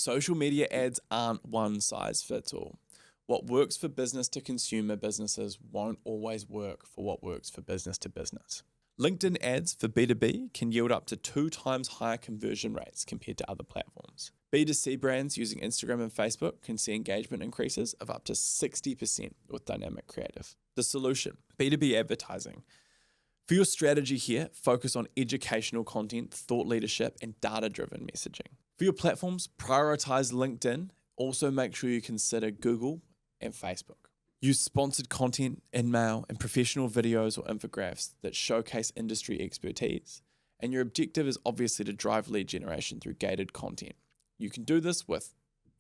Social media ads aren't one size fits all. What works for business to consumer businesses won't always work for what works for business to business. LinkedIn ads for B2B can yield up to 2 times higher conversion rates compared to other platforms. B2C brands using Instagram and Facebook can see engagement increases of up to 60% with dynamic creative. The solution, B2B advertising. For your strategy here, focus on educational content, thought leadership, and data-driven messaging. For your platforms, prioritize LinkedIn. Also make sure you consider Google and Facebook. Use sponsored content, in-mail, and professional videos or infographics that showcase industry expertise. And your objective is obviously to drive lead generation through gated content. You can do this with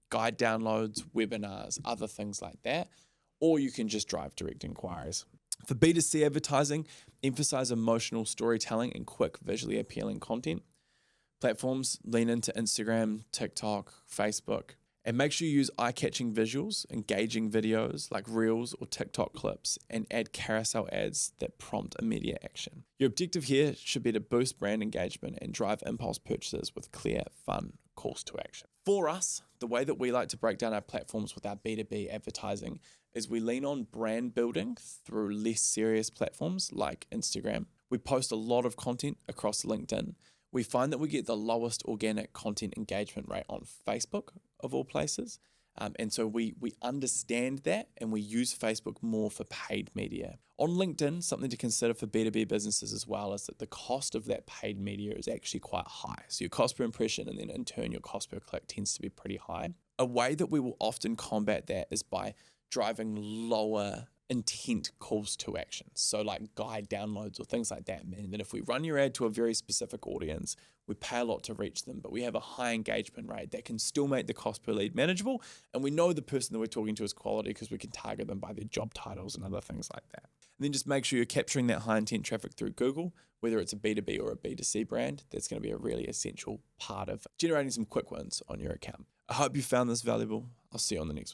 guide downloads, webinars, other things like that, or you can just drive direct inquiries. For B2C advertising, emphasize emotional storytelling and quick, visually appealing content. Platforms lean into Instagram, TikTok, Facebook, and make sure you use eye-catching visuals, engaging videos like Reels or TikTok clips, and add carousel ads that prompt immediate action. Your objective here should be to boost brand engagement and drive impulse purchases with clear, fun calls to action. For us, the way that we like to break down our platforms with our B2B advertising is we lean on brand building through less serious platforms like Instagram. We post a lot of content across LinkedIn. We find that we get the lowest organic content engagement rate on Facebook, of all places. And so we understand that and we use Facebook more for paid media. On LinkedIn, something to consider for B2B businesses as well is that the cost of that paid media is actually quite high. So your cost per impression and then in turn your cost per click tends to be pretty high. A way that we will often combat that is by driving lower intent calls to action. So like guide downloads or things like that mean that if we run your ad to a very specific audience, we pay a lot to reach them, but we have a high engagement rate that can still make the cost per lead manageable. And we know the person that we're talking to is quality because we can target them by their job titles and other things like that. And then just make sure you're capturing that high intent traffic through Google, whether it's a B2B or a B2C brand. That's going to be a really essential part of generating some quick wins on your account. I hope you found this valuable. I'll see you on the next one.